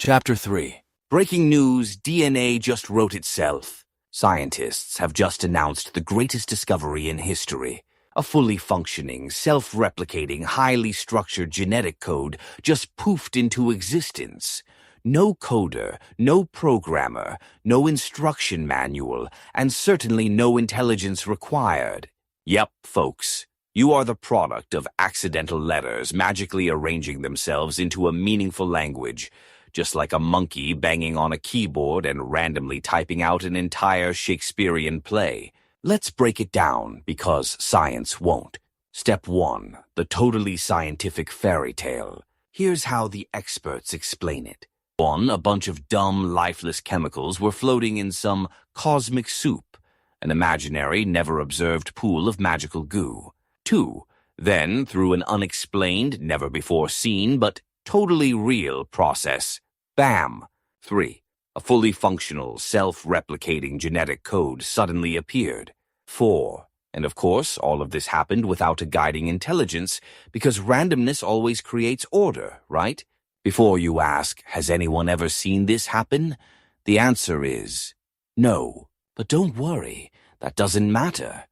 Chapter 3. Breaking news, DNA just wrote itself. Scientists have just announced the greatest discovery in history. A fully functioning, self-replicating, highly structured genetic code just poofed into existence. No coder, no programmer, no instruction manual, and certainly no intelligence required. Yep, folks. You are the product of accidental letters magically arranging themselves into a meaningful language, just like a monkey banging on a keyboard and randomly typing out an entire Shakespearean play. Let's break it down, because science won't. Step 1. The totally scientific fairy tale. Here's how the experts explain it. 1. A bunch of dumb, lifeless chemicals were floating in some cosmic soup, an imaginary, never-observed pool of magical goo. 2. Then, through an unexplained, never-before-seen, but totally real process, bam! 3. A fully functional, self-replicating genetic code suddenly appeared. 4. And of course, all of this happened without a guiding intelligence, because randomness always creates order, right? Before you ask, has anyone ever seen this happen? The answer is no. But don't worry, that doesn't matter.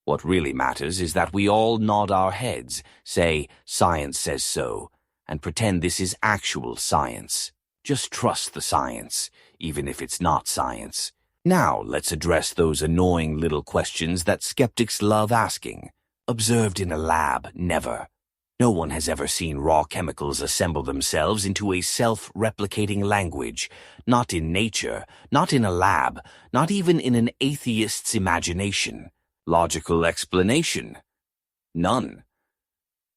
What really matters is that we all nod our heads, say, science says so, and pretend this is actual science. Just trust the science, even if it's not science. Now let's address those annoying little questions that skeptics love asking. Observed in a lab, never. No one has ever seen raw chemicals assemble themselves into a self-replicating language. Not in nature, not in a lab, not even in an atheist's imagination. Logical explanation? None.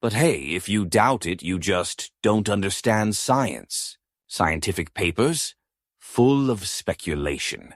But hey, if you doubt it, you just don't understand science. Scientific papers? Full of speculation.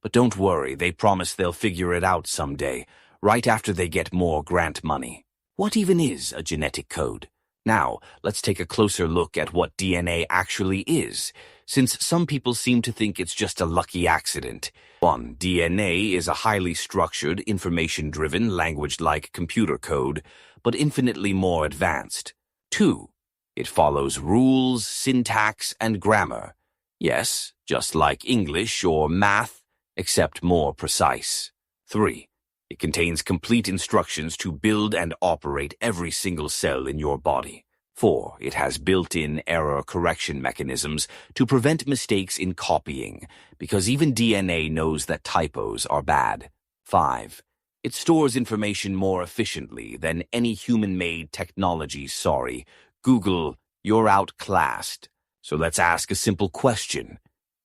But don't worry, they promise they'll figure it out someday, right after they get more grant money. What even is a genetic code? Now, let's take a closer look at what DNA actually is, since some people seem to think it's just a lucky accident. 1. DNA is a highly structured, information-driven, language-like computer code, but infinitely more advanced. 2. It follows rules, syntax, and grammar. Yes, just like English or math, except more precise. 3. It contains complete instructions to build and operate every single cell in your body. 4. It has built-in error correction mechanisms to prevent mistakes in copying, because even DNA knows that typos are bad. 5. It stores information more efficiently than any human-made technology. Sorry, Google, you're outclassed. So let's ask a simple question.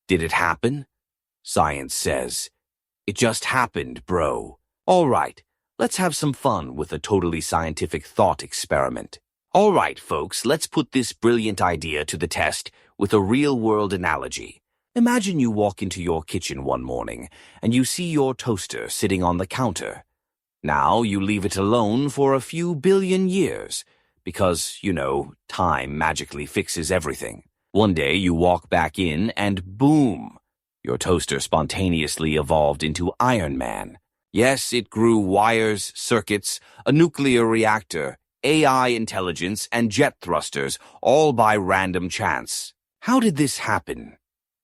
Did it happen? Science says, it just happened, bro. All right, let's have some fun with a totally scientific thought experiment. All right, folks, let's put this brilliant idea to the test with a real-world analogy. Imagine you walk into your kitchen one morning and you see your toaster sitting on the counter. Now you leave it alone for a few billion years because, time magically fixes everything. One day you walk back in and boom, your toaster spontaneously evolved into Iron Man. Yes, it grew wires, circuits, a nuclear reactor, AI intelligence, and jet thrusters, all by random chance. How did this happen?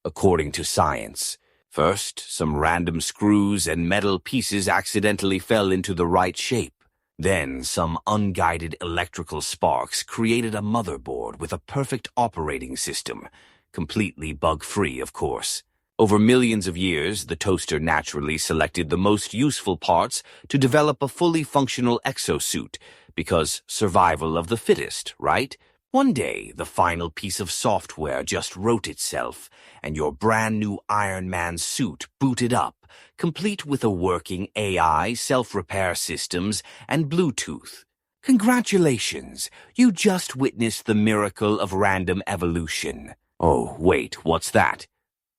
According to science, first, some random screws and metal pieces accidentally fell into the right shape. Then, some unguided electrical sparks created a motherboard with a perfect operating system, completely bug-free, of course. Over millions of years, the toaster naturally selected the most useful parts to develop a fully functional exosuit, because survival of the fittest, right? One day, the final piece of software just wrote itself, and your brand new Iron Man suit booted up, complete with a working AI, self-repair systems, and Bluetooth. Congratulations, you just witnessed the miracle of random evolution. Oh, wait, what's that?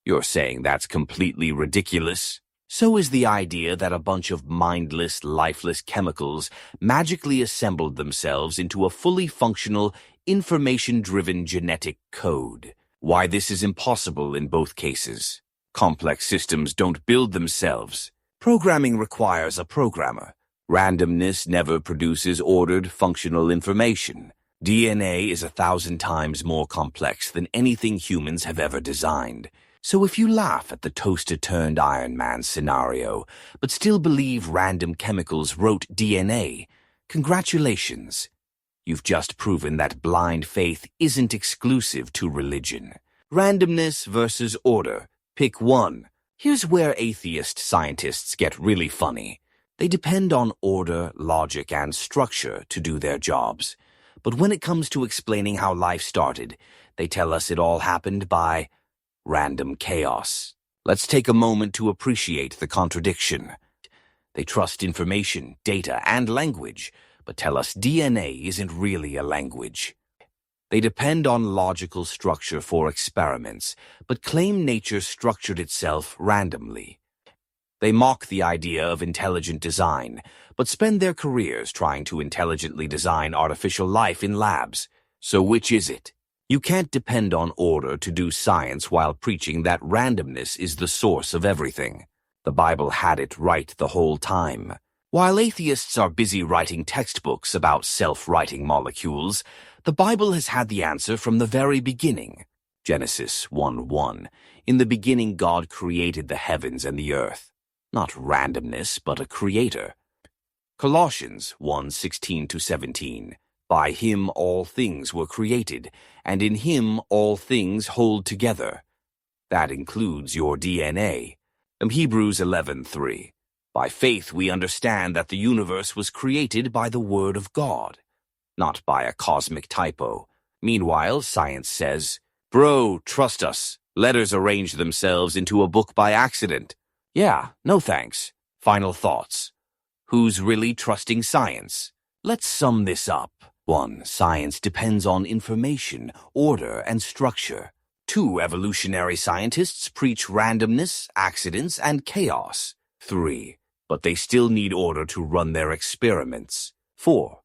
You're saying that's completely ridiculous? So is the idea that a bunch of mindless, lifeless chemicals magically assembled themselves into a fully functional, information-driven genetic code. Why this is impossible in both cases. Complex systems don't build themselves. Programming requires a programmer. Randomness never produces ordered, functional information. DNA is 1,000 times more complex than anything humans have ever designed. So if you laugh at the toaster-turned-Iron Man scenario, but still believe random chemicals wrote DNA, congratulations. You've just proven that blind faith isn't exclusive to religion. Randomness versus order. Pick one. Here's where atheist scientists get really funny. They depend on order, logic, and structure to do their jobs. But when it comes to explaining how life started, they tell us it all happened by random chaos. Let's take a moment to appreciate the contradiction. They trust information, data, and language, but tell us DNA isn't really a language. They depend on logical structure for experiments, but claim nature structured itself randomly. They mock the idea of intelligent design, but spend their careers trying to intelligently design artificial life in labs. So which is it? You can't depend on order to do science while preaching that randomness is the source of everything. The Bible had it right the whole time. While atheists are busy writing textbooks about self-writing molecules, the Bible has had the answer from the very beginning. Genesis 1:1. In the beginning God created the heavens and the earth. Not randomness, but a creator. Colossians 1:16-17. By him all things were created, and in him all things hold together. That includes your DNA. Hebrews 11:3. By faith we understand that the universe was created by the word of God, not by a cosmic typo. Meanwhile, science says, bro, trust us. Letters arrange themselves into a book by accident. Yeah, no thanks. Final thoughts. Who's really trusting science? Let's sum this up. 1. Science depends on information, order, and structure. 2. Evolutionary scientists preach randomness, accidents, and chaos. 3. But they still need order to run their experiments. 4.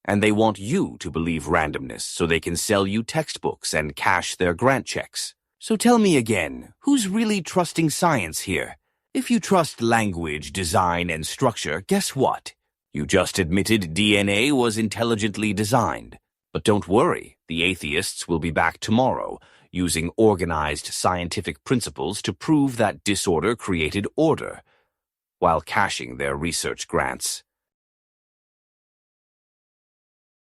And they want you to believe randomness so they can sell you textbooks and cash their grant checks. So tell me again, who's really trusting science here? If you trust language, design, and structure, guess what? You just admitted DNA was intelligently designed. But don't worry, the atheists will be back tomorrow, using organized scientific principles to prove that disorder created order, while cashing their research grants.